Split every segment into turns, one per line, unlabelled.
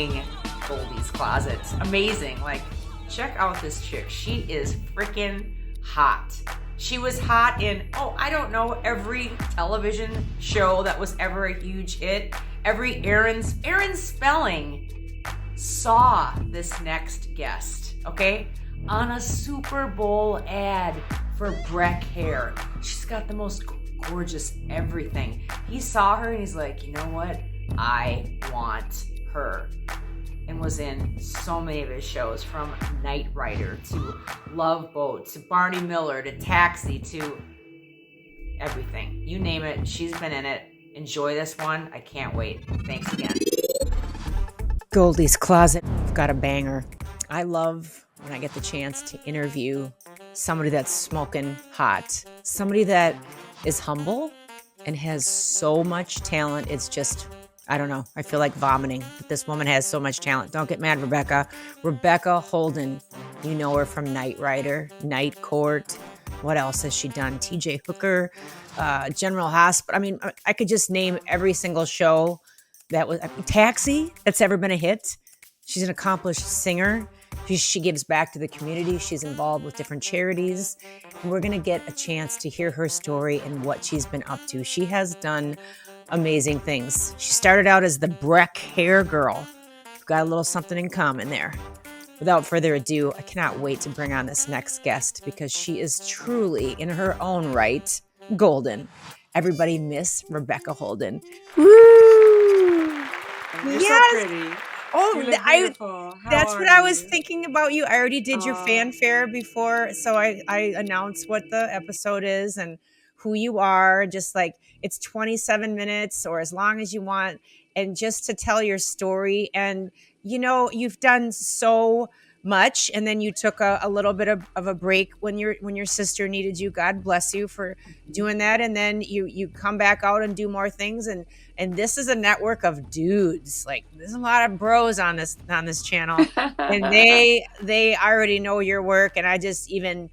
amazing Goldy's Closet. Amazing. Like, check out this chick. She is freaking hot. She was hot in, I don't know, every television show that was ever a huge hit. Every Aaron Spelling saw this next guest, okay? On a Super Bowl ad for Breck hair. She's got the most gorgeous everything. He saw her and he's like, you know what? I want her. And was in so many of his shows, from Knight Rider to Love Boat to Barney Miller to Taxi to everything. You name it, she's been in it. Enjoy this one. I can't wait. Thanks again.
Goldy's Closet. I've got a banger. I love when I get the chance to interview somebody that's smoking hot, somebody that is humble and has so much talent. It's just, I don't know. I feel like vomiting. But this woman has so much talent. Don't get mad, Rebecca. Rebecca Holden. You know her from Knight Rider, Night Court. What else has she done? TJ Hooker, General Hospital. I mean, I could just name every single show that was Taxi that's ever been a hit. She's an accomplished singer. She gives back to the community. She's involved with different charities. And we're going to get a chance to hear her story and what she's been up to. She has done amazing things. She started out as the Breck hair girl. We've got a little something in common there. Without further ado, I cannot wait to bring on this next guest because she is truly, in her own right, golden. Everybody miss Rebecca Holden. Woo!
You're so pretty.
That's what I was thinking about you. I already did your fanfare before, so I announced what the episode is and who you are. Just like, it's 27 minutes or as long as you want, and just to tell your story. And you know, you've done so much, and then you took a little bit of a break when your sister needed you. God bless you for doing that. And then you come back out and do more things, and this is a network of dudes. Like, there's a lot of bros on this channel, and they already know your work. And I just even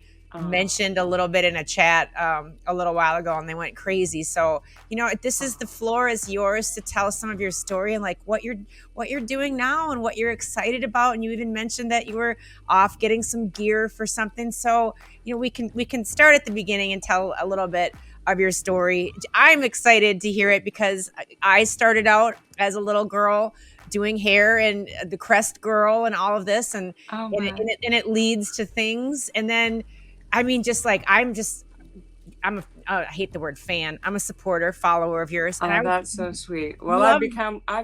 mentioned a little bit in a chat a little while ago, and they went crazy. So, you know, the floor is yours to tell some of your story and like what you're doing now and what you're excited about. And you even mentioned that you were off getting some gear for something. So, you know, we can start at the beginning and tell a little bit of your story. I'm excited to hear it because I started out as a little girl doing hair and the Crest Girl and all of this, and it leads to things. And then, I mean, just like, I hate the word fan. I'm a supporter, follower of yours.
And that's so sweet. Well, I've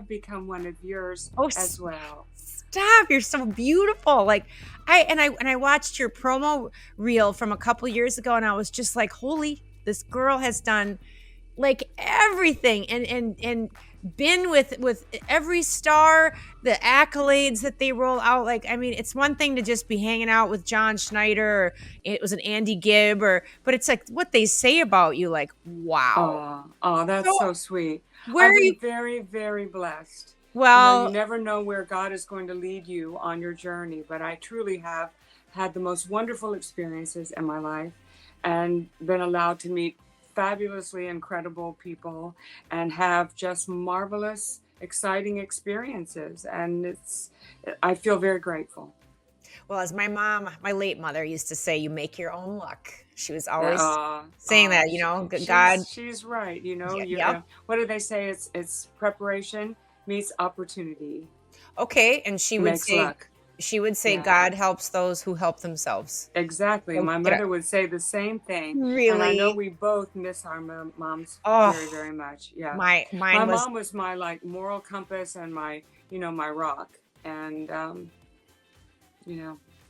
become one of yours as well.
Stop! You're so beautiful. Like, I watched your promo reel from a couple years ago, and I was just like, holy, this girl has done like everything, and been with every star, the accolades that they roll out. Like, I mean, it's one thing to just be hanging out with John Schneider, or it was an Andy Gibb, but it's like what they say about you, like, wow.
Oh, that's so sweet. I've been very, very blessed.
Well,
you never know where God is going to lead you on your journey, but I truly have had the most wonderful experiences in my life and been allowed to meet fabulously incredible people and have just marvelous, exciting experiences. And I feel very grateful.
Well, as my late mother used to say, you make your own luck. She was always saying that, you know, God.
She's right. You know,
yep.
What do they say? It's preparation meets opportunity.
Okay. And she would say,
luck.
She would say, God helps those who help themselves.
Exactly. My mother would say the same thing.
Really?
And I know we both miss our moms very, very much. Yeah.
My
mom was my like moral compass and my rock. And,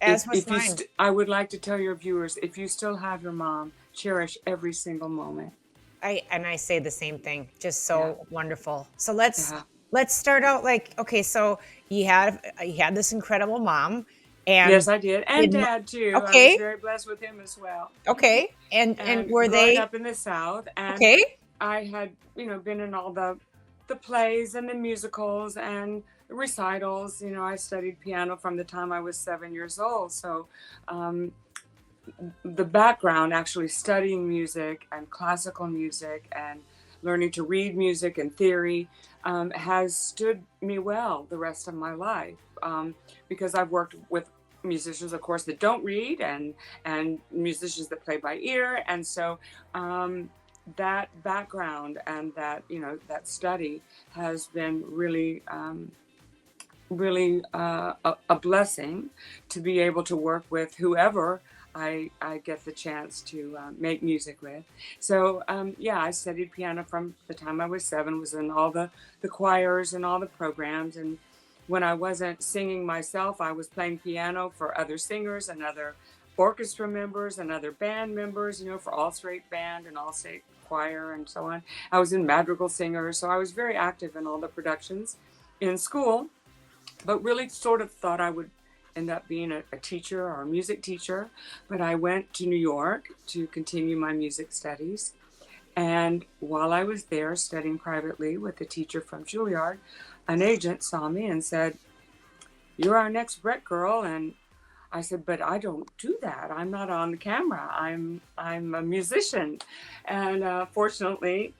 as was mine.
I would like to tell your viewers, if you still have your mom, cherish every single moment.
I say the same thing. Just so wonderful. So let's start out like, okay, so you had this incredible mom. And
yes, I did. And dad too.
Okay.
I was very blessed with him as well.
Okay. And were they
up in the South? And
okay.
I had, been in all the plays and the musicals and recitals. I studied piano from the time I was 7 years old. So the background, actually studying music and classical music and learning to read music and theory has stood me well the rest of my life, because I've worked with musicians, of course, that don't read, and musicians that play by ear. And so that background and that, that study has been really a blessing to be able to work with whoever I get the chance to make music with. So I studied piano from the time I was 7, was in all the choirs and all the programs. And when I wasn't singing myself, I was playing piano for other singers and other orchestra members and other band members, for all-state band and all-state choir and so on. I was in madrigal singers, so I was very active in all the productions in school, but really sort of thought I would end up being a teacher or a music teacher. But I went to New York to continue my music studies. And while I was there studying privately with a teacher from Juilliard, an agent saw me and said, "You're our next Brett girl." And I said, "But I don't do that. I'm not on the camera. I'm a musician." And fortunately,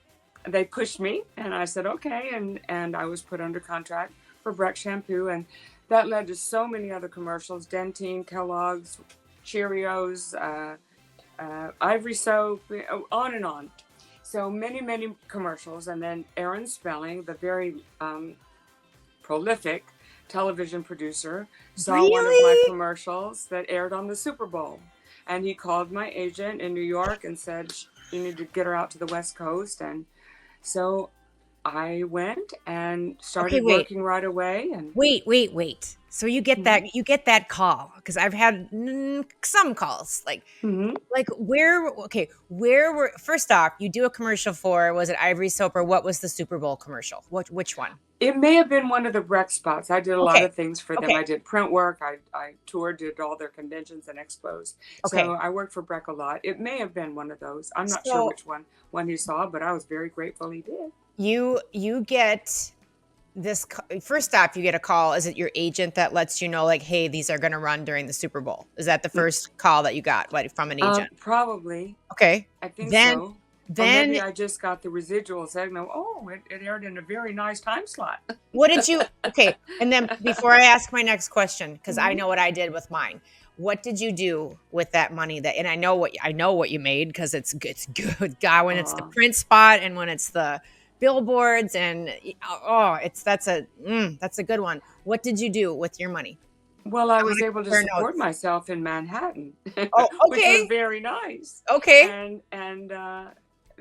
they pushed me, and I said, "Okay." And I was put under contract for Brett Shampoo, and that led to so many other commercials: Dentine, Kellogg's, Cheerios, Ivory Soap, on and on. So many commercials. And then Aaron Spelling, the very prolific television producer, saw one of my commercials that aired on the Super Bowl. And he called my agent in New York and said, "You need to get her out to the West Coast." And so I went and started working right away. And
Wait. So you get that call, because I've had some calls like where were, first off, you do a commercial for, was it Ivory Soap, or what was the Super Bowl commercial? Which one?
It may have been one of the Breck spots. I did a lot of things for them. I did print work. I toured, did all their conventions and expos. So I worked for Breck a lot. It may have been one of those. I'm not sure which one he saw, but I was very grateful he did.
You get this, first off, you get a call. Is it your agent that lets you know, like, hey, these are going to run during the Super Bowl? Is that the first call that you got, like, from an agent?
Probably.
Okay.
I think so. Then maybe I just got the residual signal. Oh, it aired in a very nice time slot.
What did you? Okay, and then before I ask my next question, because I know what I did with mine. What did you do with that money? And I know what you made, because it's good. God, when it's the print spot and when it's the billboards, and that's a good one. What did you do with your money?
Well, I was able to support myself in Manhattan, which was very nice.
Okay.
And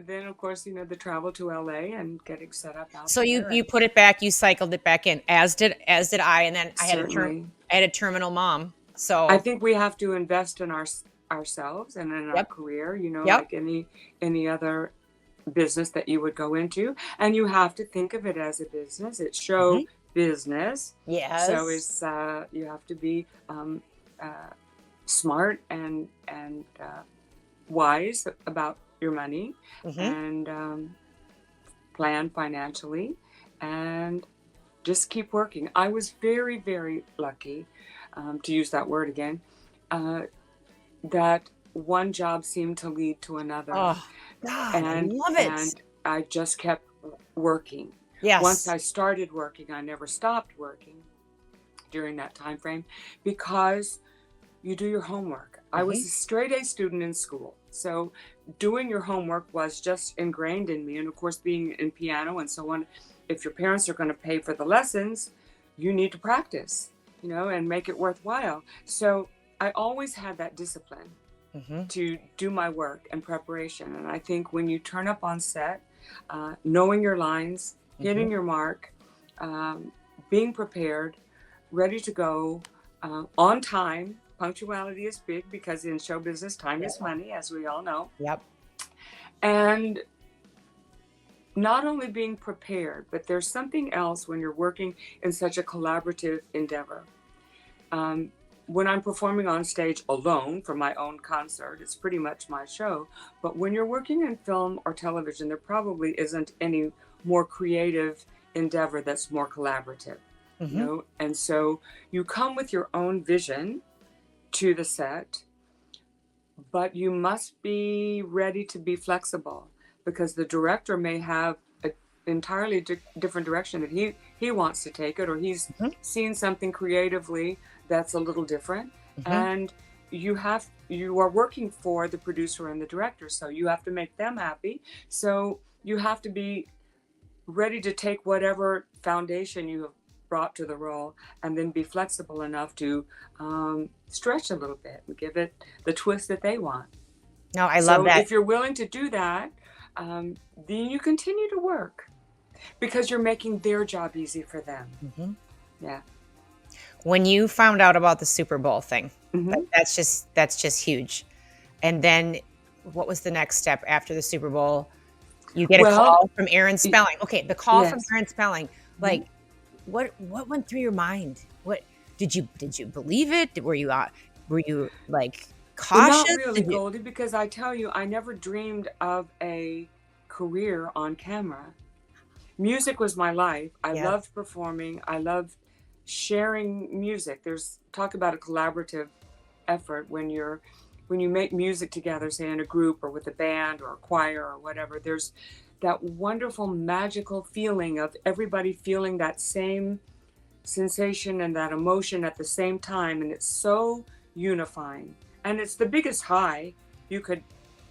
then, of course, the travel to LA and getting set up out.
So you put it back, you cycled it back in, as did I, and then I had a terminal mom. So
I think we have to invest in ourselves and in our career, like any other business that you would go into, and you have to think of it as a business. It's show business.
Yes.
So it's you have to be smart and wise about your money, and plan financially, and just keep working. I was very, very lucky, to use that word again, that one job seemed to lead to another.
Oh, God, I love it.
And I just kept working.
Yes.
Once I started working, I never stopped working during that time frame, because you do your homework. I was a straight A student in school, so doing your homework was just ingrained in me. And of course, being in piano and so on, if your parents are going to pay for the lessons, you need to practice, and make it worthwhile. So I always had that discipline to do my work and preparation. And I think when you turn up on set, knowing your lines, hitting your mark, being prepared, ready to go, on time. Punctuality is big, because in show business, time is money, as we all know.
Yep.
And not only being prepared, but there's something else when you're working in such a collaborative endeavor. When I'm performing on stage alone for my own concert, it's pretty much my show. But when you're working in film or television, there probably isn't any more creative endeavor that's more collaborative. And so you come with your own vision to the set, but you must be ready to be flexible. because the director may have an entirely different direction that he wants to take it, or he's seen something creatively that's a little different. And you are working for the producer and the director, so you have to make them happy. So you have to be ready to take whatever foundation you have brought to the role, and then be flexible enough to stretch a little bit and give it the twist that they want.
No, I love that.
So if you're willing to do that, then you continue to work, because you're making their job easy for them. Yeah.
When you found out about the Super Bowl thing, that's just huge. And then what was the next step after the Super Bowl? You get a call from Aaron Spelling. Okay, the call from Aaron Spelling. Like, what went through your mind? What did you believe it? Were you like cautious?
Not really, Goldy, because I tell you, I never dreamed of a career on camera. Music was my life. I loved performing. I loved sharing music. There's talk about a collaborative effort when you make music together, say in a group or with a band or a choir or whatever. There's that wonderful magical feeling of everybody feeling that same sensation and that emotion at the same time, and it's so unifying, and it's the biggest high you could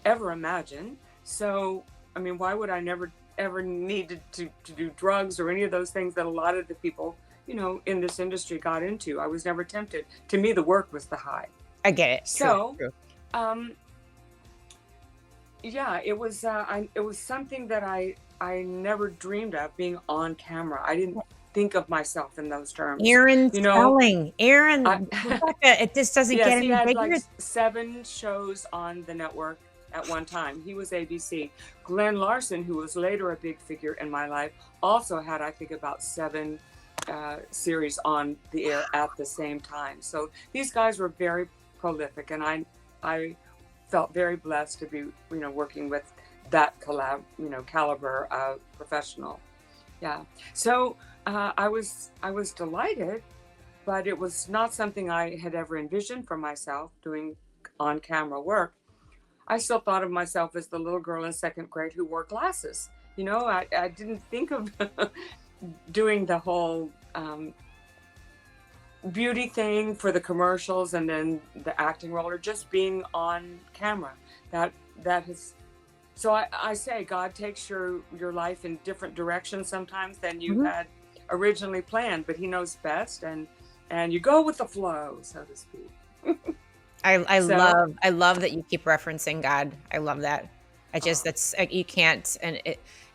ever imagine. So I mean, why would I never ever need to do drugs or any of those things that a lot of the people, you know, in this industry got into? I was never tempted. To me, the work was the high.
I get it.
So
True.
yeah, it was something that I never dreamed of, being on camera. I didn't think of myself in those terms.
Aaron Spelling. Rebecca, it just doesn't get any
he had
bigger.
like 7 shows on the network at one time. He was ABC. Glenn Larson, who was later a big figure in my life, also had, I think, about 7 series on the air at the same time. So these guys were very prolific, and I felt very blessed to be, you know, working with that caliber of professional. Yeah. So I was delighted, but it was not something I had ever envisioned for myself, doing on-camera work. I still thought of myself as the little girl in 2nd grade who wore glasses. You know, I didn't think of doing the whole beauty thing for the commercials and then the acting role, or just being on camera. That is. So I say God takes your life in different directions sometimes than you had originally planned, but He knows best, and you go with the flow, so to speak.
I love that you keep referencing God. I love that. That's you can't.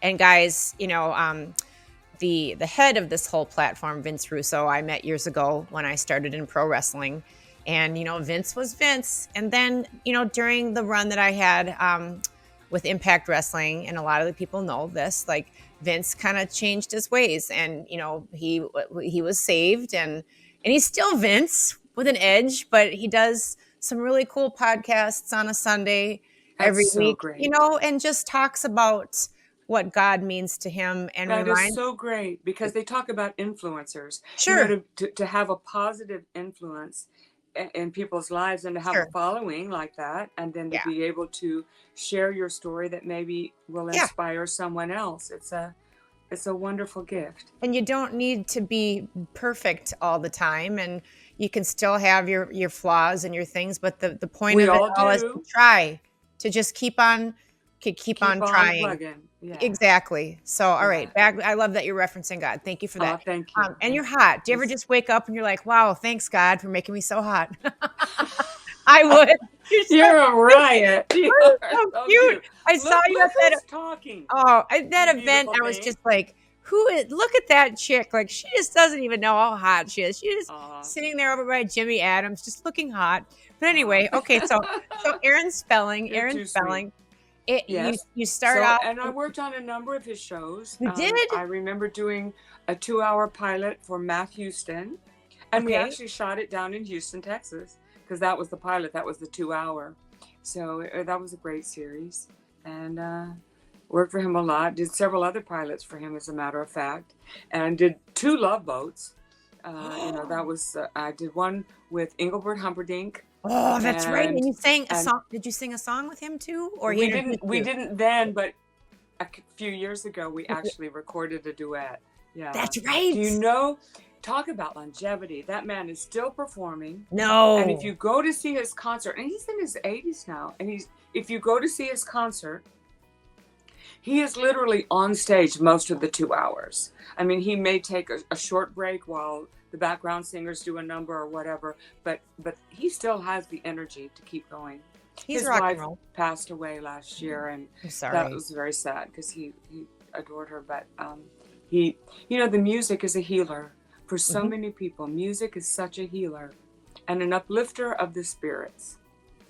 And guys, you know, the head of this whole platform, Vince Russo, I met years ago when I started in pro wrestling, and you know, Vince was Vince. And then, you know, during the run that I had with Impact Wrestling, and a lot of the people know this, like Vince kind of changed his ways, and you know, he was saved, and he's still Vince with an edge, but he does some really cool podcasts on a Sunday every week,
great.
You know, and just talks about what God means to him. And
that is so great, because they talk about influencers.
Sure.
You know, to have a positive influence in people's lives, and to have a following like that, and then to be able to share your story that maybe will inspire someone else. It's a wonderful gift.
And you don't need to be perfect all the time, and you can still have your flaws and your things, but the point of it all is to try to just keep on trying.
Plugging. Yeah.
Exactly. So, all right, back. I love that you're referencing God. Thank you for that.
Thank you.
And you're hot. Do you ever just wake up and you're like, wow, thanks God for making me so hot? I would.
You're a riot. You're
so cute. I saw you at that
talking.
Oh, at that event, I was just like, look at that chick. Like, she just doesn't even know how hot she is. She's just sitting there over by Jimmy Adams, just looking hot. But anyway, okay, so Aaron Spelling. You start out.
And I worked on a number of his shows.
You did?
I remember doing a 2-hour pilot for Matt Houston. And we actually shot it down in Houston, Texas, because that was the pilot. That was the 2-hour. So that was a great series. And worked for him a lot. Did several other pilots for him, as a matter of fact. And did 2 Love Boats. You know, that was, I did one with Engelbert Humperdinck.
Oh, that's right. And you sang a song. Did you sing a song with him too? Or
we didn't then, but a few years ago, we actually recorded a duet. Yeah.
That's right.
Do you know, talk about longevity. That man is still performing.
No.
And if you go to see his concert, and he's in his 80s now, and if you go to see his concert, he is literally on stage most of the 2 hours. I mean, he may take a short break while the background singers do a number or whatever, but he still has the energy to keep going.
His wife
passed away last year, and that was very sad because he adored her. But he, the music is a healer for so many people. Music is such a healer and an uplifter of the spirits.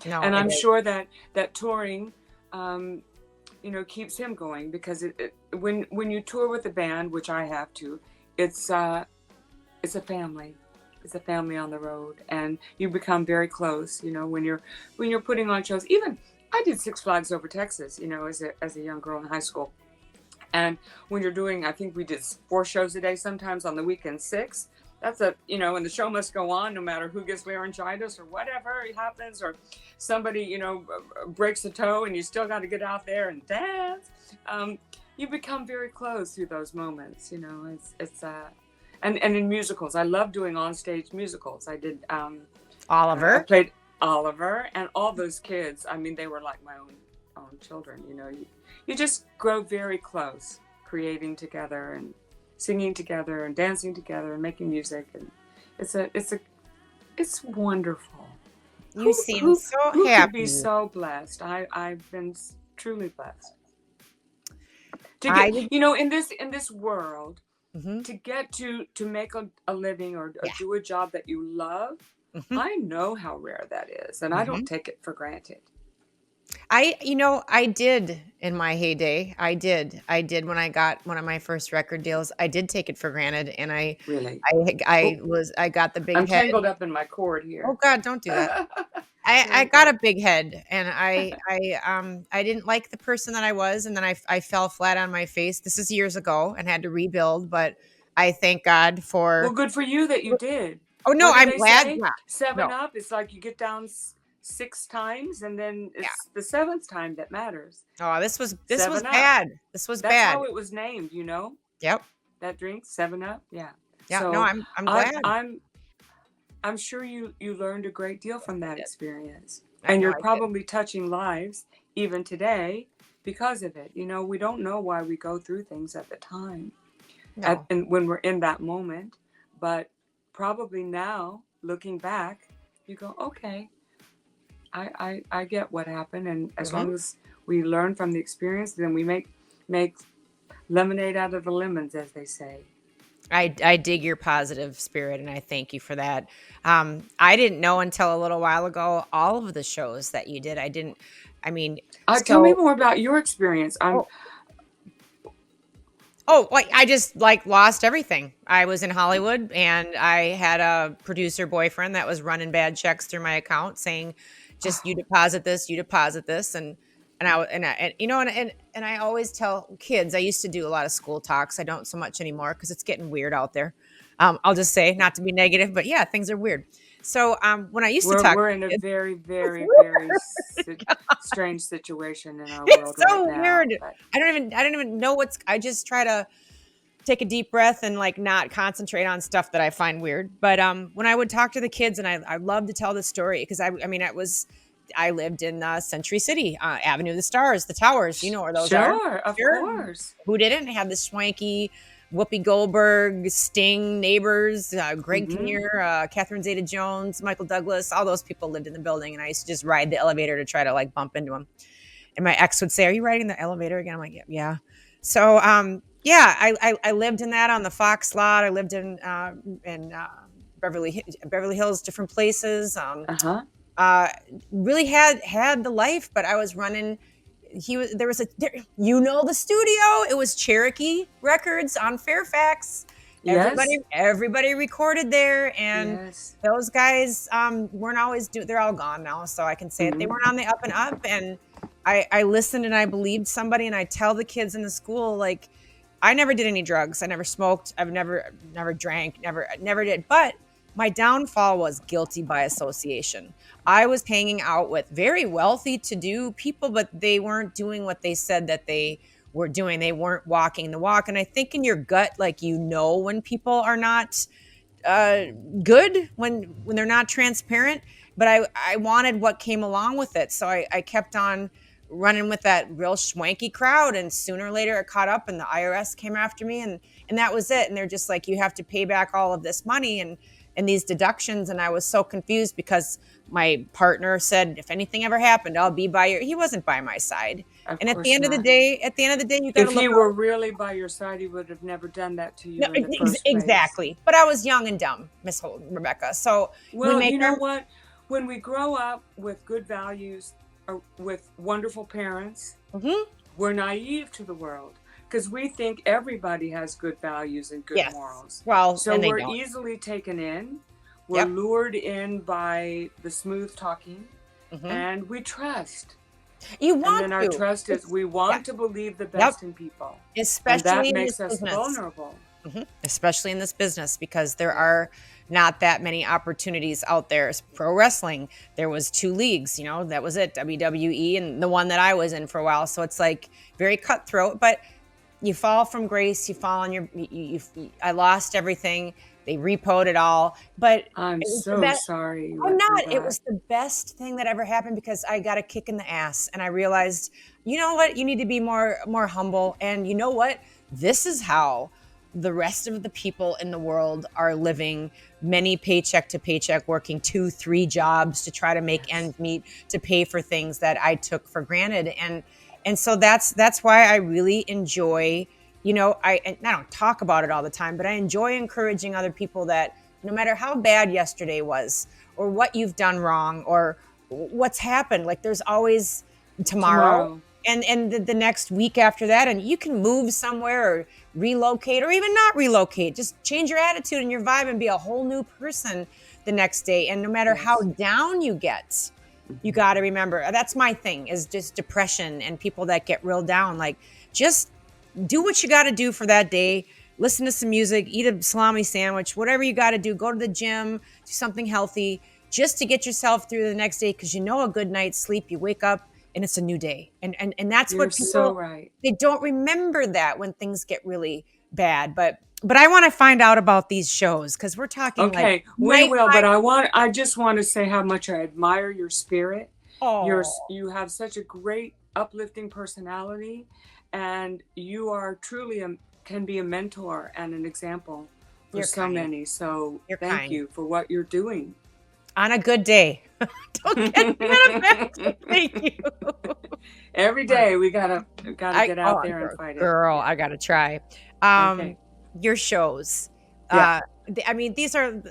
No,
and I'm sure that touring, keeps him going, because when you tour with a band, which I have to, it's a family. It's a family on the road, and you become very close. When you're putting on shows. Even I did Six Flags Over Texas, as a young girl in high school. And when you're doing, I think we did 4 shows a day, sometimes on the weekend 6. That's and the show must go on no matter who gets laryngitis or whatever happens, or somebody, breaks a toe and you still got to get out there and dance. You become very close through those moments, it's and in musicals. I love doing on-stage musicals. I did
Oliver.
I played Oliver, and all those kids, I mean, they were like my own children, You just grow very close, creating together and singing together and dancing together and making music, and it's wonderful.
You seem so happy.
Could be so blessed. I've been truly blessed to get, in this world, to get to make a living or do a job that you love. I know how rare that is, and I don't take it for granted.
I did in my heyday. I did when I got one of my first record deals. I did take it for granted, and I got the big
I'm
head.
tangled up in my cord here.
Oh God, don't do that. I got a big head, and I didn't like the person that I was, and then I fell flat on my face. This is years ago, and had to rebuild. But I thank God for.
Well, good for you that you did.
Oh no, I'm glad.
7 up. It's like you get down 6 times, and then it's the 7th time that matters.
Oh, this was bad. This was bad.
That's how it was named,
Yep.
That drink, 7 Up. Yeah.
Yeah.
So
no, I'm glad.
I'm sure you learned a great deal from that experience, and you're probably touching lives even today because of it. We don't know why we go through things at the time, and when we're in that moment, but probably now, looking back, you go, okay, I get what happened, and as long as we learn from the experience, then we make lemonade out of the lemons, as they say.
I dig your positive spirit, and I thank you for that. I didn't know until a little while ago all of the shows that you did. Tell
me more about your experience.
I just lost everything. I was in Hollywood, and I had a producer boyfriend that was running bad checks through my account, saying, "Just you deposit this, and I always tell kids. I used to do a lot of school talks. I don't so much anymore because it's getting weird out there. I'll just say, not to be negative, but yeah, things are weird. So when I used to talk,
we're in a very, very, very strange situation in our world.
It's so
right
weird.
Now,
I don't even know I just try to take a deep breath and not concentrate on stuff that I find weird. But when I would talk to the kids, and I love to tell the story because I lived in Century City, Avenue of the Stars, the towers, where those are.
Sure, of course.
Who didn't have the swanky Whoopi Goldberg, Sting, Neighbors, Greg Kinnear, Catherine Zeta-Jones, Michael Douglas, all those people lived in the building, and I used to just ride the elevator to try to bump into them. And my ex would say, "Are you riding the elevator again?" I'm like, "Yeah." So I lived in that on the Fox lot. I lived in Beverly Hills, different places. Really had the life, but I was running. The studio. It was Cherokee Records on Fairfax. Everybody recorded there, and those guys weren't always they're all gone now, so I can say it. They weren't on the up and up, and I listened and I believed somebody, and I tell the kids in the school, I never did any drugs. I never smoked. I've never drank, never did. But my downfall was guilty by association. I was hanging out with very wealthy to do people, but they weren't doing what they said that they were doing. They weren't walking the walk. And I think in your gut, like, when people are not good, when they're not transparent. But I wanted what came along with it. So I kept on running with that real swanky crowd, and sooner or later it caught up and the IRS came after me, and that was it. And they're just like, you have to pay back all of this money and these deductions. And I was so confused because my partner said, if anything ever happened, I'll be by he wasn't by my side. And at the end of the day, you got to look.
If he were really by your side, he would have never done that to you in the first place.
Exactly. But I was young and dumb, Miss Holden, Rebecca. So
well, you know what? When we grow up with good values, or with wonderful parents, we're naive to the world because we think everybody has good values and good morals.
Well,
so we're easily taken in. We're lured in by the smooth talking, and we trust. And then our trust is we want to believe the best in people,
especially
and that makes us vulnerable.
Especially in this business, because there are not that many opportunities out there. Pro wrestling, there was 2 leagues, that was it, WWE and the one that I was in for a while. So it's like very cutthroat, but you fall from grace, you fall on I lost everything. They repoed it all, but
I'm so sorry.
I'm not. It was the best thing that ever happened because I got a kick in the ass and I realized, you know what? You need to be more humble. And you know what? This is how the rest of the people in the world are living, many paycheck to paycheck, working 2-3 jobs to try to make ends meet, to pay for things that I took for granted. And so that's why I really enjoy, I don't talk about it all the time, but I enjoy encouraging other people that no matter how bad yesterday was or what you've done wrong or what's happened, like there's always tomorrow. And the next week after that, and you can move somewhere or relocate or even not relocate. Just change your attitude and your vibe and be a whole new person the next day. And no matter how down you get, you got to remember, that's my thing, is just depression and people that get real down. Like, just do what you got to do for that day. Listen to some music, eat a salami sandwich, whatever you got to do. Go to the gym, do something healthy just to get yourself through the next day. Because a good night's sleep, you wake up and it's a new day. And that's
You're
what people,
so right.
They don't remember that when things get really bad. But I want to find out about these shows because we're talking.
Okay, we will. But I just want to say how much I admire your spirit.
Oh.
You have such a great, uplifting personality, and you are truly can be a mentor and an example for so many. So thank you for what you're doing.
On a good day. Don't get it. Thank you.
Every day we gotta get out there and fight it.
Girl, I gotta try. Your shows. These are.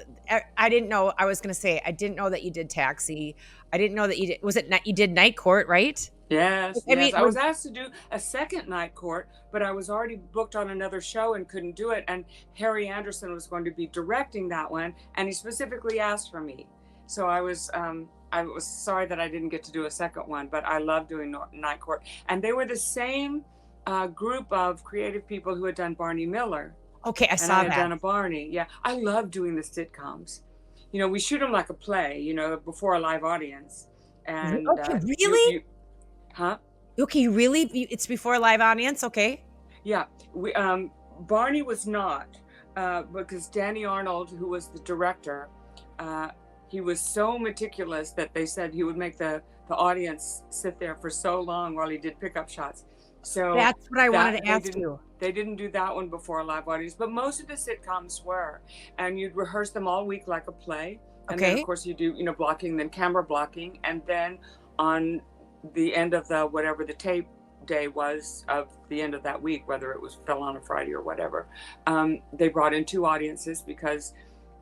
I didn't know. I was gonna say I didn't know that you did Taxi. I didn't know that you did. Was it you did Night Court, right?
Yes. I was asked to do a second Night Court, but I was already booked on another show and couldn't do it. And Harry Anderson was going to be directing that one, and he specifically asked for me. So I was sorry that I didn't get to do a second one, but I love doing Night Court. And they were the same group of creative people who had done Barney Miller.
Okay, I saw that.
I had done a Barney. Yeah, I love doing the sitcoms. We shoot them like a play, before a live audience. And
okay, really? Okay, really? It's before a live audience? Okay.
Yeah, Barney was not, because Danny Arnold, who was the director, he was so meticulous that they said he would make the audience sit there for so long while he did pickup shots. So
that's what I wanted to ask you.
They didn't do that one before a live audience, but most of the sitcoms were, and you'd rehearse them all week like a play. And then of course you do, blocking, then camera blocking. And then on the end of whatever the tape day was of the end of that week, whether it fell on a Friday or whatever, they brought in 2 audiences because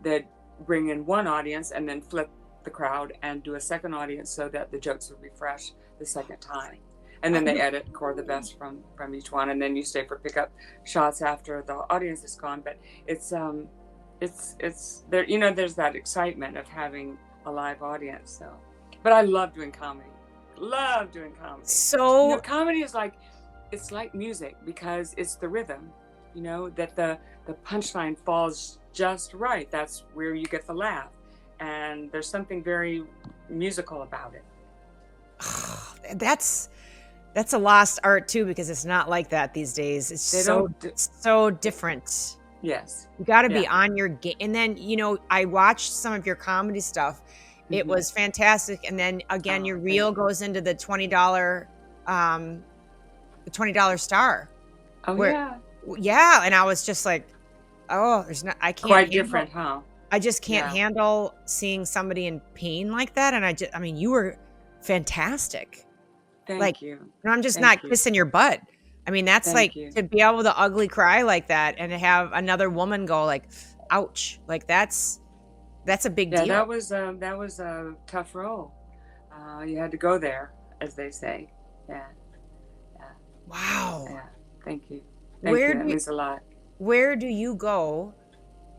they'd bring in one audience and then flip the crowd and do a second audience so that the jokes would be fresh the second time. And then they edit, core the best from each one, and then you stay for pickup shots after the audience is gone. But it's there, there's that excitement of having a live audience. So, but I love doing comedy. So comedy is it's like music because it's the rhythm, that the punchline falls just right. That's where you get the laugh, and there's something very musical about it.
That's a lost art too, because it's not like that these days. It's
They
so
don't.
so different.
Yes.
You got to be
Yeah.
on your game. And then, I watched some of your comedy stuff. It was fantastic. And then again, your reel goes into the $20, the $20 star.
Oh,
Where,
yeah.
yeah. And I was just like, oh, I can't.
Quite different, huh?
I just can't
Yeah.
handle seeing somebody in pain like that. And I mean, you were fantastic.
Thank you.
And I'm just
Thank
not
you.
kissing your butt. I mean, that's
Thank you.
to be able to ugly cry like that and to have another woman go like, ouch, like that's a big
Yeah,
deal.
that was a tough role. You had to go there, as they say. Yeah.
Wow.
Yeah. Thank you. Thank you. That means a lot.
Where do you go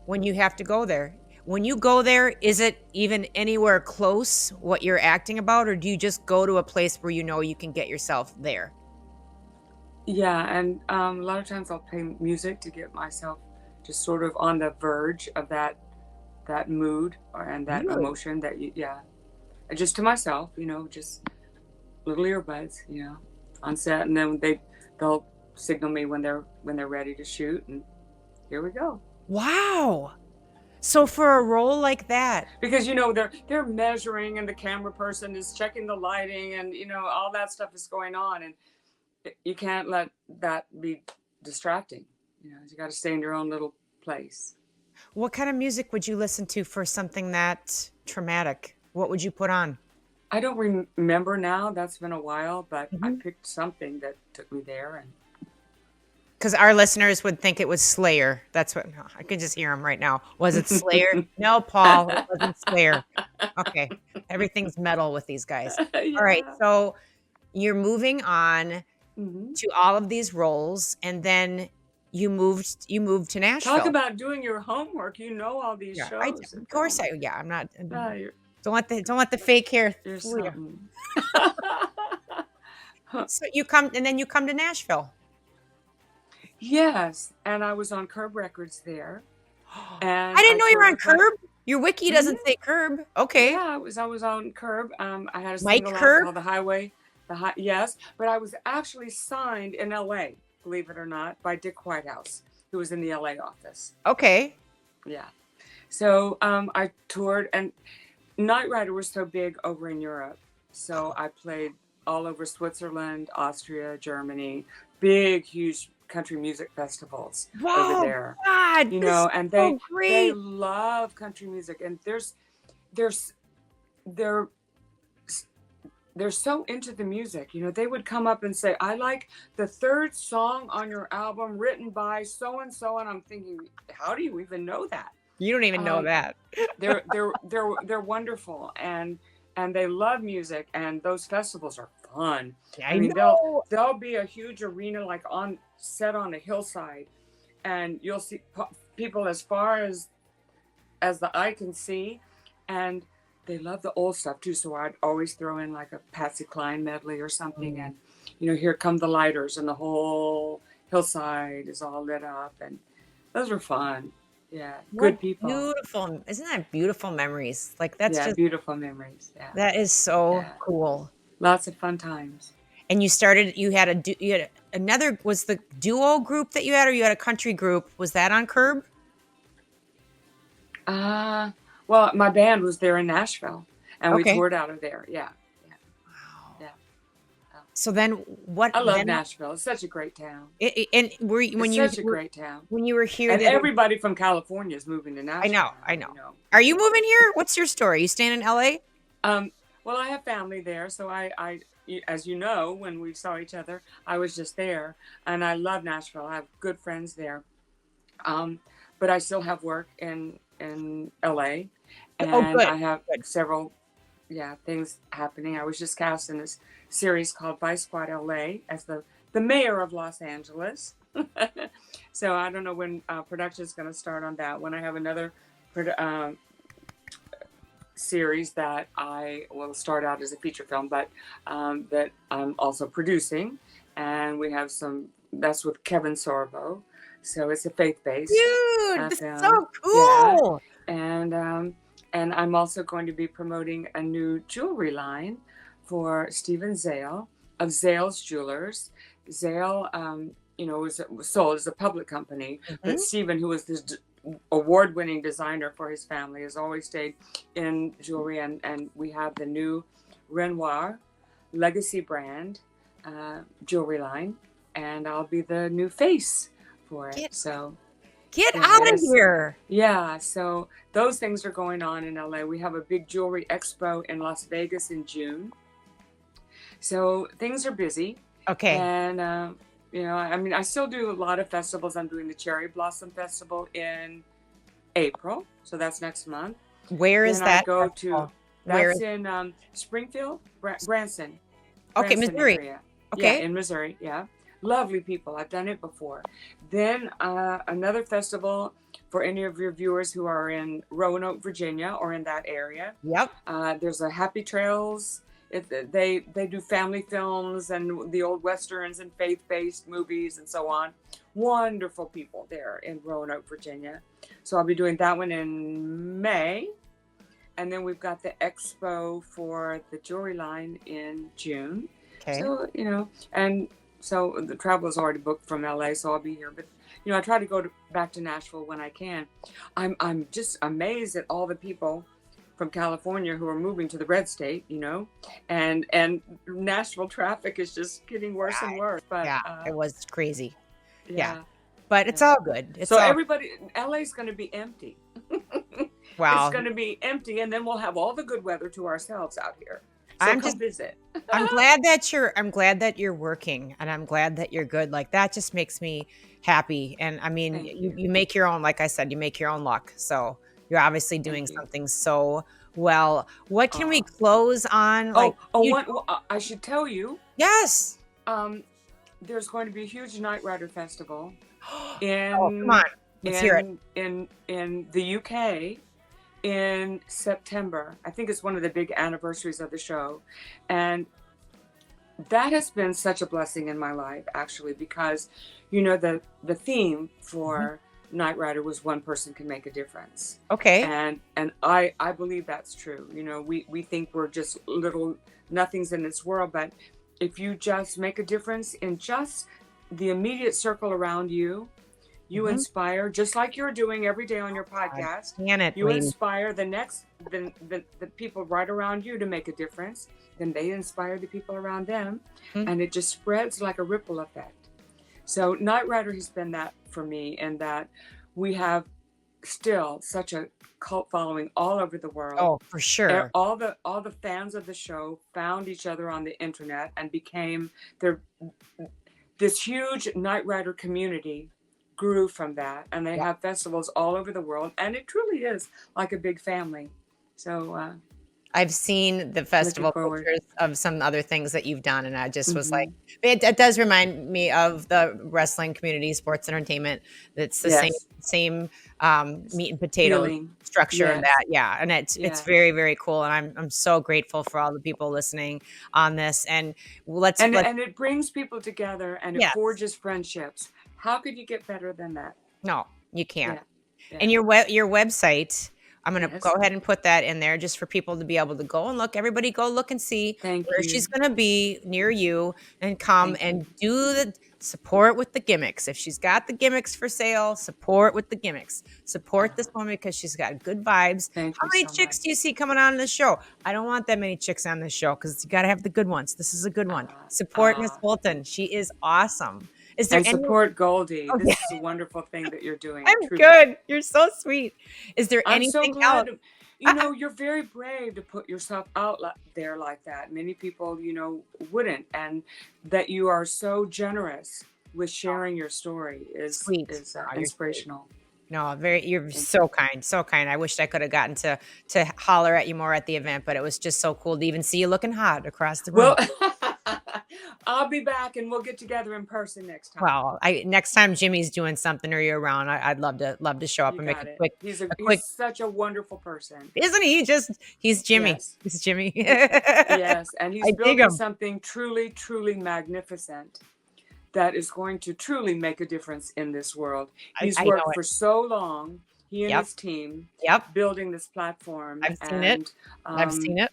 when you have to go there? When you go there, is it even anywhere close what you're acting about, or do you just go to a place where you can get yourself there?
Yeah, and a lot of times I'll play music to get myself just sort of on the verge of that mood and that
Really?
emotion and just to myself, just little earbuds, on set, and then they'll signal me when they're ready to shoot, and here we go.
Wow. So for a role like that,
because they're measuring, and the camera person is checking the lighting, and all that stuff is going on, and you can't let that be distracting. You got to stay in your own little place.
what kind of music would you listen to for something that traumatic? What would you put on?
I don't remember now. That's been a while, but I picked something that took me there. And
because our listeners would think it was Slayer. That's what I can just hear them right now. Was it Slayer? No, Paul, it wasn't Slayer. Okay, everything's metal with these guys.
Yeah.
All right, so you're moving on
Mhm.
to all of these roles, and then you moved to Nashville.
Talk about doing your homework. All these
Yeah,
shows.
of course I. Yeah, I'm not.
You're
Don't let the fake hair fool you.
something.
So you come to Nashville.
Yes, and I was on Curb Records there. And
I didn't know you were on
toured
Curb. Your wiki doesn't say Curb. Okay.
Yeah, I was on Curb. I had a
Mike
single out
Curb?
called The Highway. Yes, but I was actually signed in LA, believe it or not, by Dick Whitehouse, who was in the LA office.
Okay.
Yeah. So I toured, and Knight Rider was so big over in Europe. So I played all over Switzerland, Austria, Germany, big, huge country music festivals over there.
God,
And
so
they love country music, and they're so into the music. They would come up and say, "I like the third song on your album written by so and so," and I'm thinking, how do you even know that?
You don't even know that.
They're wonderful, and they love music, and those festivals are fun.
I mean, know.
There'll be a huge arena like set on a hillside, and you'll see people as far as the eye can see, and they love the old stuff too. So I'd always throw in like a Patsy Cline medley or something, and here come the lighters, and the whole hillside is all lit up, and those were fun. Yeah, good people.
Beautiful. Isn't that beautiful memories? Like that's just
beautiful memories. Yeah,
that is so cool.
Lots of fun times.
And you had another, was the duo group that you had, or you had a country group? Was that on Curb?
Well, my band was there in Nashville, and we toured out of there. Yeah.
Wow.
Yeah.
So then what?
I love Nashville. It's such a great town.
It's a great town. When you were here,
and everybody from California is moving to Nashville.
I know. Are you moving here? What's your story? You staying in LA?
Well, I have family there, so I, as you know, when we saw each other, I was just there, and I love Nashville. I have good friends there, but I still have work in LA, and I have several things happening. I was just cast in this series called Vice Squad LA as the mayor of Los Angeles. So I don't know when production is going to start on that. When I have another series that I will start out as a feature film, but that I'm also producing, and we have that's with Kevin Sorbo, so it's a faith-based.
Dude, this is so cool.
Yeah. And I'm also going to be promoting a new jewelry line for Stephen Zale, of Zales Jewelers. Zale, was sold as a public company, but Stephen, who was this award-winning designer for his family, has always stayed in jewelry, and we have the new Renoir legacy brand jewelry line, and I'll be the new face for it.
Get out of here.
Yeah, so those things are going on in LA. We have a big jewelry expo in Las Vegas in June. So things are busy.
Okay.
And, I still do a lot of festivals. I'm doing the Cherry Blossom Festival in April. So that's next month.
Where is that?
That's in Springfield, Branson.
Okay, Missouri.
Area.
Okay.
Yeah, in Missouri, yeah. Lovely people. I've done it before. Then another festival for any of your viewers who are in Roanoke, Virginia, or in that area.
Yep.
There's a Happy Trails. They do family films and the old westerns and faith-based movies and so on. Wonderful people there in Roanoke, Virginia. So I'll be doing that one in May. And then we've got the expo for the jewelry line in June.
Okay.
So, so the travel is already booked from LA, so I'll be here. But, I try to go back to Nashville when I can. I'm just amazed at all the people from California who are moving to the red state, and Nashville traffic is just getting worse and worse. But
it was crazy. Yeah. But it's all good.
Everybody, LA's going to be empty.
Wow.
It's going to be empty, and then we'll have all the good weather to ourselves out here. So come visit.
I'm glad that you're working, and I'm glad that you're good. Like, that just makes me happy. And I mean, you make your own, like I said, you make your own luck. So you're obviously doing something so well. What can we close on?
I should tell you.
Yes.
There's going to be a huge Night Rider festival in
come on. Let's hear it.
In the UK in September. I think it's one of the big anniversaries of the show. And that has been such a blessing in my life, actually, because, the theme for Night Rider was one person can make a difference.
Okay.
And I believe that's true. We think we're just little nothings in this world, but if you just make a difference in just the immediate circle around you, you inspire, just like you're doing every day on your podcast. You inspire the people right around you to make a difference. Then they inspire the people around them, and it just spreads like a ripple effect. So Night Rider has been that for me, and that we have still such a cult following all over the world.
Oh, for sure.
All the fans of the show found each other on the internet and became this huge Night Rider community grew from that, and they have festivals all over the world, and it truly is like a big family. So
I've seen the festival pictures of some other things that you've done, and I just was like, it does remind me of the wrestling community, sports entertainment. It's the same meat and potato structure and that, and it's very, very cool, and I'm so grateful for all the people listening on this, and and
it brings people together, and it forges friendships. How could you get better than that?
No, you can't. And your website, I'm going to go ahead and put that in there just for people to be able to go and look. Everybody go look and see where she's going to be near you, and come and do the support with the gimmicks. If she's got the gimmicks for sale, support with the gimmicks. Support this woman because she's got good vibes. How many chicks do you see coming on the show? I don't want that many chicks on this show because you got to have the good ones. This is a good one. Support Miss Bolton. She is awesome.
Support Goldy. This is a wonderful thing that you're doing.
I'm good. You're so sweet. Is there anything else?
You're very brave to put yourself out there like that. Many people, wouldn't. And that you are so generous with sharing your story is
sweet.
Is inspirational.
No, you're so kind, so kind. I wished I could have gotten to holler at you more at the event, but it was just so cool to even see you looking hot across the room.
Well, I'll be back, and we'll get together in person next time.
Well, next time Jimmy's doing something or you're around, I'd love to show up and make a quick.
He's such a wonderful person,
isn't he? He's Jimmy. Yes. He's Jimmy.
Yes, and he's building something truly, truly magnificent that is going to truly make a difference in this world. He's worked for so long. He and his team, building this platform.
I've seen it.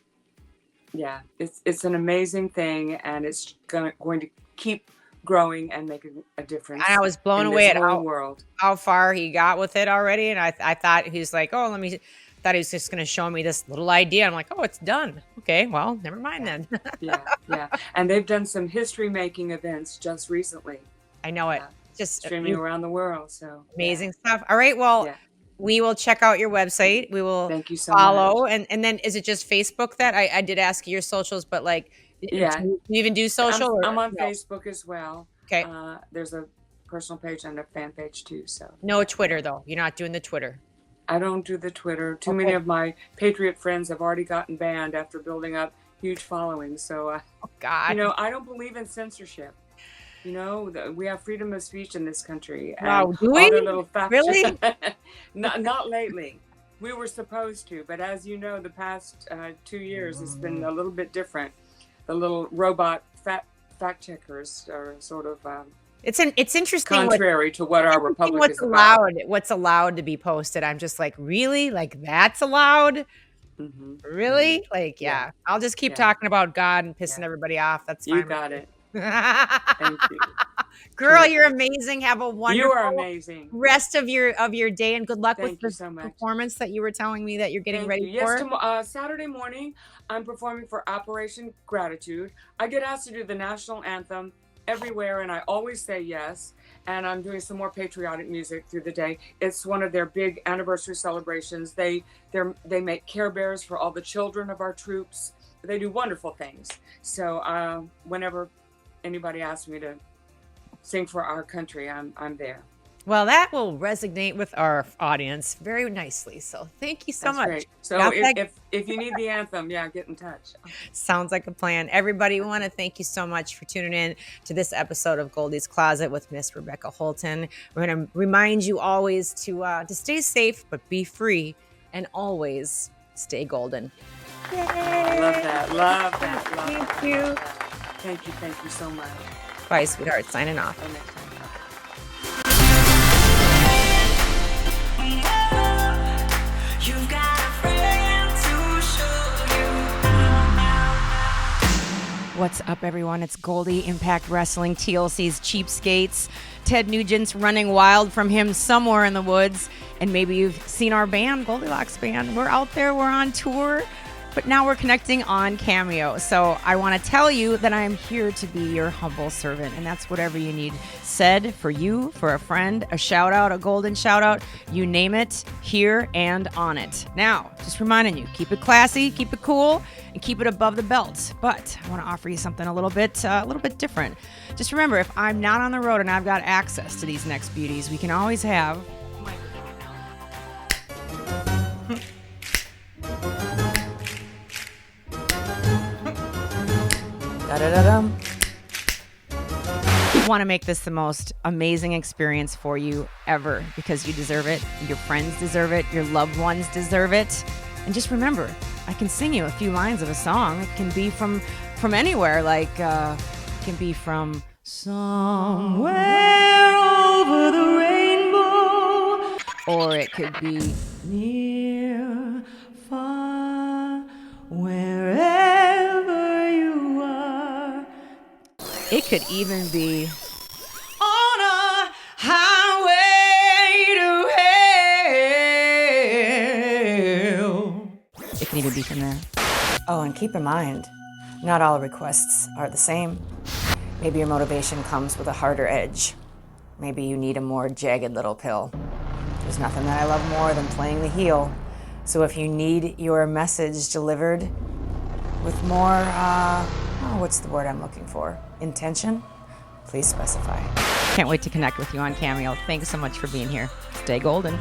Yeah, it's an amazing thing, and it's going to keep growing and making a difference.
And I was blown
in
away
this
at
whole world.
how far he got with it already. And I thought he was like, oh, thought he was just going to show me this little idea. I'm like, oh, it's done. Okay, well, never mind then.
Yeah. And they've done some history-making events just recently.
I know it. Just
streaming around the world. So
amazing stuff. All right, well, we will check out your website. We will
thank you so
follow.
much.
And then is it just Facebook that I did ask you your socials, but like, do you even do social?
I'm on Facebook as well.
Okay.
There's a personal page and a fan page too. So
no Twitter though. You're not doing the Twitter.
I don't do the Twitter. Too many of my Patriot friends have already gotten banned after building up huge followings. So,
oh God,
you know, I don't believe in censorship. You know, we have freedom of speech in this country.
Wow, do we? Really?
not lately. We were supposed to, but as you know, the past 2 years has been a little bit different. The little robot fact checkers are sort of
it's interesting.
Contrary to what our republic is about.
What's allowed to be posted? I'm just like, really? Like that's allowed?
Mm-hmm.
Really? Mm-hmm. Like, yeah. I'll just keep talking about God and pissing everybody off. That's fine.
You got it. Thank you.
Girl, you're amazing. Have a wonderful
you are amazing.
Rest of your day, and good luck with the
so
performance that you were telling me that you're getting ready for.
Yes, Saturday morning, I'm performing for Operation Gratitude. I get asked to do the national anthem everywhere, and I always say yes. And I'm doing some more patriotic music through the day. It's one of their big anniversary celebrations. They make Care Bears for all the children of our troops. They do wonderful things. So whenever anybody asks me to sing for our country, I'm there.
Well, that will resonate with our audience very nicely. So thank you so much.
Great. So if you need the anthem, get in touch.
Sounds like a plan. Everybody, we want to thank you so much for tuning in to this episode of Goldy's Closet with Miss Rebecca Holden. We're going to remind you always to stay safe, but be free, and always stay golden.
Yay. Love that.
Thank you.
Thank you so much.
Bye, sweetheart. Signing off. What's up, everyone? It's Goldy, Impact Wrestling, TLC's Cheapskates. Ted Nugent's running wild from him somewhere in the woods. And maybe you've seen our band, Goldilocks Band. We're out there, we're on tour, but now we're connecting on Cameo. So I want to tell you that I am here to be your humble servant, and that's whatever you need said for you, for a friend, a shout out, a golden shout out, you name it, here and on it. Now, just reminding you, keep it classy, keep it cool, and keep it above the belt. But I want to offer you something a little bit different. Just remember, if I'm not on the road and I've got access to these next beauties, we can always have da-da-da-dum. I want to make this the most amazing experience for you ever, because you deserve it, your friends deserve it, your loved ones deserve it. And just remember, I can sing you a few lines of a song. It can be from anywhere, like it can be from somewhere over the rainbow, or it could be near, far, wherever you are. It could even be on a highway to hell. It can even be from there. Oh, and keep in mind, not all requests are the same. Maybe your motivation comes with a harder edge. Maybe you need a more jagged little pill. There's nothing that I love more than playing the heel. So if you need your message delivered with more, what's the word I'm looking for? Intention? Please specify. Can't wait to connect with you on Cameo. Thanks so much for being here. Stay golden.